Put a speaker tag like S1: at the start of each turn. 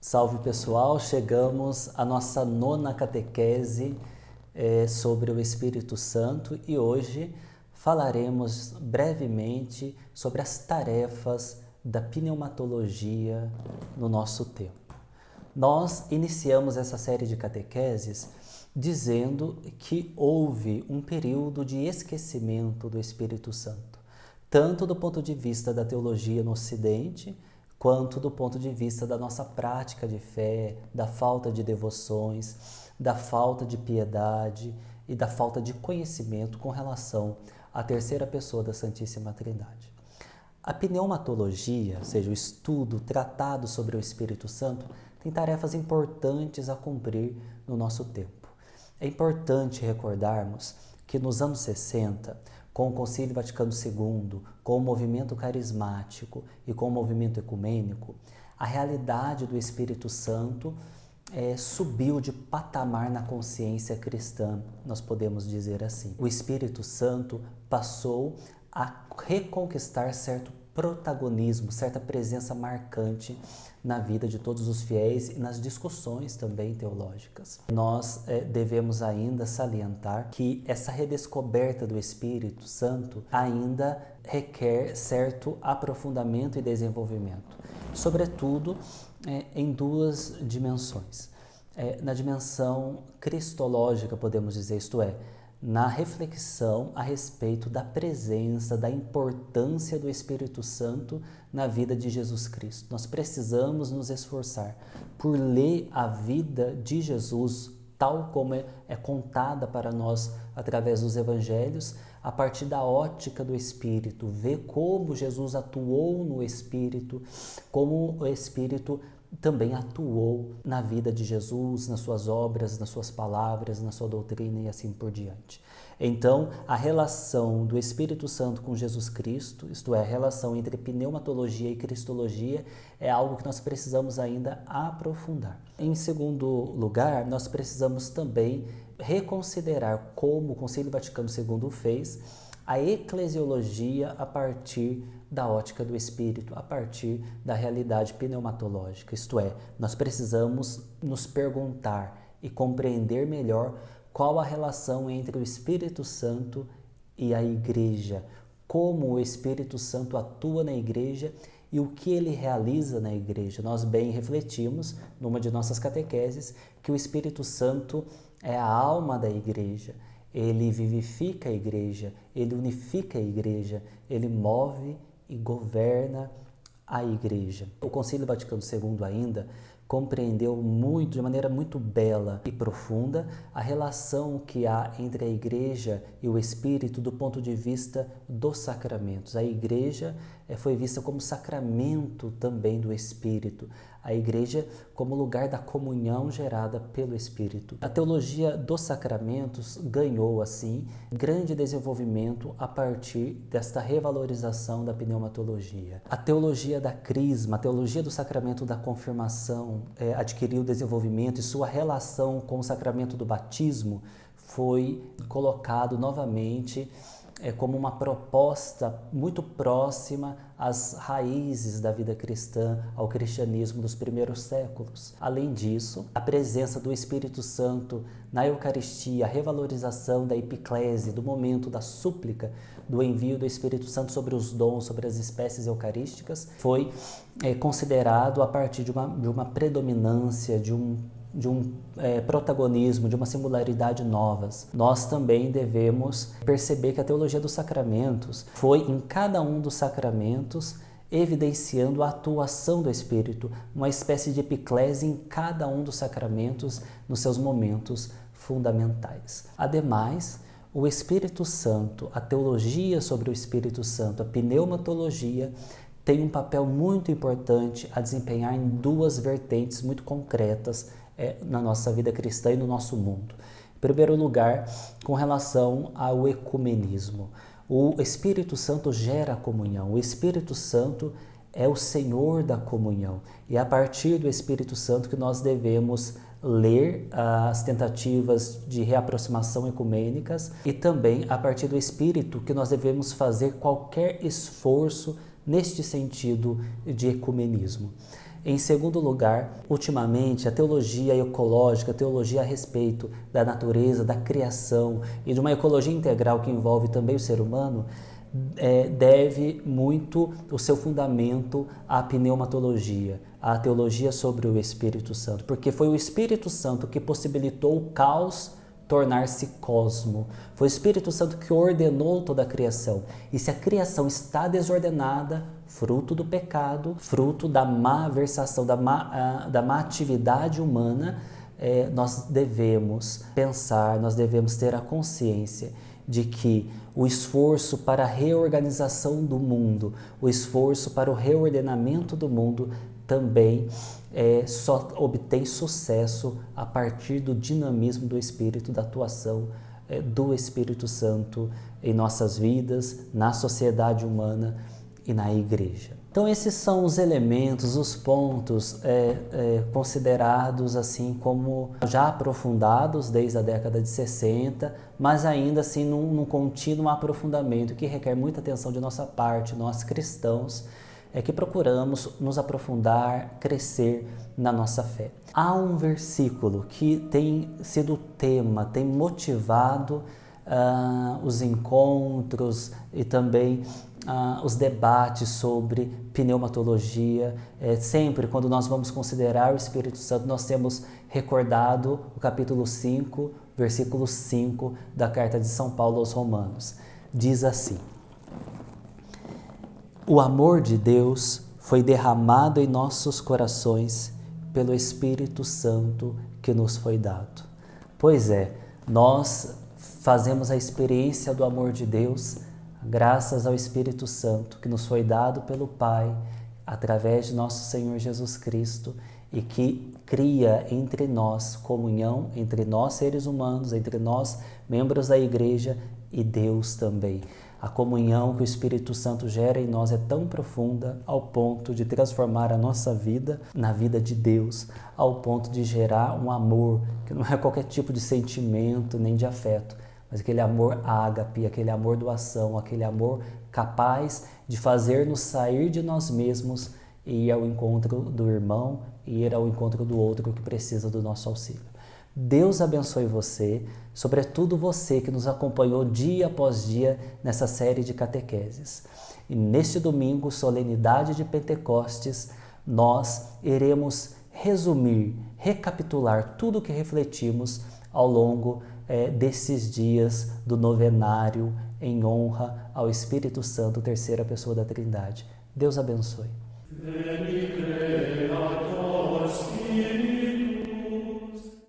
S1: Salve pessoal, chegamos à nossa nona catequese sobre o Espírito Santo e hoje falaremos brevemente sobre as tarefas da pneumatologia no nosso tempo. Nós iniciamos essa série de catequeses dizendo que houve um período de esquecimento do Espírito Santo, tanto do ponto de vista da teologia no Ocidente, quanto do ponto de vista da nossa prática de fé, da falta de devoções, da falta de piedade e da falta de conhecimento com relação à terceira pessoa da Santíssima Trindade. A pneumatologia, ou seja, o estudo, o tratado sobre o Espírito Santo, tem tarefas importantes a cumprir no nosso tempo. É importante recordarmos que nos anos 60, com o Concílio Vaticano II, com o movimento carismático e com o movimento ecumênico, a realidade do Espírito Santo subiu de patamar na consciência cristã, nós podemos dizer assim. O Espírito Santo passou a reconquistar certo protagonismo, certa presença marcante na vida de todos os fiéis e nas discussões também teológicas. Nós devemos ainda salientar que essa redescoberta do Espírito Santo ainda requer certo aprofundamento e desenvolvimento, sobretudo em duas dimensões. Na dimensão cristológica, podemos dizer, isto é, na reflexão a respeito da presença, da importância do Espírito Santo na vida de Jesus Cristo. Nós precisamos nos esforçar por ler a vida de Jesus tal como é contada para nós através dos evangelhos, a partir da ótica do Espírito, ver como Jesus atuou no Espírito, como o Espírito também atuou na vida de Jesus, nas suas obras, nas suas palavras, na sua doutrina e assim por diante. Então, a relação do Espírito Santo com Jesus Cristo, isto é, a relação entre pneumatologia e cristologia, é algo que nós precisamos ainda aprofundar. Em segundo lugar, nós precisamos também reconsiderar como o Concílio Vaticano II fez a eclesiologia a partir da ótica do Espírito, a partir da realidade pneumatológica. Isto é, nós precisamos nos perguntar e compreender melhor qual a relação entre o Espírito Santo e a Igreja, como o Espírito Santo atua na Igreja e o que ele realiza na Igreja. Nós bem refletimos, numa de nossas catequeses, que o Espírito Santo é a alma da Igreja. Ele vivifica a Igreja, ele unifica a Igreja, ele move e governa a Igreja. O Concílio Vaticano II ainda compreendeu de maneira muito bela e profunda a relação que há entre a Igreja e o Espírito do ponto de vista dos sacramentos. A Igreja foi vista como sacramento também do Espírito. A Igreja como lugar da comunhão gerada pelo Espírito. A teologia dos sacramentos ganhou, assim, grande desenvolvimento a partir desta revalorização da pneumatologia. A teologia da crisma, a teologia do sacramento da confirmação, adquiriu desenvolvimento e sua relação com o sacramento do batismo foi colocado novamente como uma proposta muito próxima às raízes da vida cristã, ao cristianismo dos primeiros séculos. Além disso, a presença do Espírito Santo na Eucaristia, a revalorização da epiclese, do momento da súplica, do envio do Espírito Santo sobre os dons, sobre as espécies eucarísticas, foi considerado a partir de uma predominância, de um protagonismo, de uma singularidade novas. Nós também devemos perceber que a teologia dos sacramentos foi em cada um dos sacramentos evidenciando a atuação do Espírito, uma espécie de epiclese em cada um dos sacramentos nos seus momentos fundamentais. Ademais, o Espírito Santo, a teologia sobre o Espírito Santo, a pneumatologia, tem um papel muito importante a desempenhar em duas vertentes muito concretas na nossa vida cristã e no nosso mundo. Em primeiro lugar, com relação ao ecumenismo. O Espírito Santo gera a comunhão, o Espírito Santo é o Senhor da comunhão. E é a partir do Espírito Santo que nós devemos ler as tentativas de reaproximação ecumênicas e também a partir do Espírito que nós devemos fazer qualquer esforço neste sentido de ecumenismo. Em segundo lugar, ultimamente, a teologia ecológica, a teologia a respeito da natureza, da criação e de uma ecologia integral que envolve também o ser humano, deve muito o seu fundamento à pneumatologia, à teologia sobre o Espírito Santo, porque foi o Espírito Santo que possibilitou o caos tornar-se cosmo. Foi o Espírito Santo que ordenou toda a criação. E se a criação está desordenada, fruto do pecado, fruto da má versação, da má atividade humana, nós devemos pensar, nós devemos ter a consciência de que o esforço para a reorganização do mundo, o esforço para o reordenamento do mundo também só obtém sucesso a partir do dinamismo do Espírito, da atuação do Espírito Santo em nossas vidas, na sociedade humana e na igreja. Então esses são os elementos, os pontos considerados assim como já aprofundados desde a década de 60, mas ainda assim num contínuo aprofundamento que requer muita atenção de nossa parte, nós cristãos, que procuramos nos aprofundar, crescer na nossa fé. Há um versículo que tem sido tema, tem motivado os encontros e também os debates sobre pneumatologia. Sempre quando nós vamos considerar o Espírito Santo, nós temos recordado o capítulo 5, versículo 5 da carta de São Paulo aos Romanos. Diz assim: o amor de Deus foi derramado em nossos corações pelo Espírito Santo que nos foi dado. Pois nós fazemos a experiência do amor de Deus graças ao Espírito Santo que nos foi dado pelo Pai através de nosso Senhor Jesus Cristo e que cria entre nós comunhão, entre nós seres humanos, entre nós membros da igreja e Deus também. A comunhão que o Espírito Santo gera em nós é tão profunda ao ponto de transformar a nossa vida na vida de Deus, ao ponto de gerar um amor que não é qualquer tipo de sentimento nem de afeto, mas aquele amor ágape, aquele amor doação, aquele amor capaz de fazer-nos sair de nós mesmos e ir ao encontro do irmão e ir ao encontro do outro que precisa do nosso auxílio. Deus abençoe você, sobretudo você que nos acompanhou dia após dia nessa série de catequeses. E neste domingo, solenidade de Pentecostes, nós iremos resumir, recapitular tudo o que refletimos ao longo desses dias do novenário em honra ao Espírito Santo, terceira pessoa da Trindade. Deus abençoe.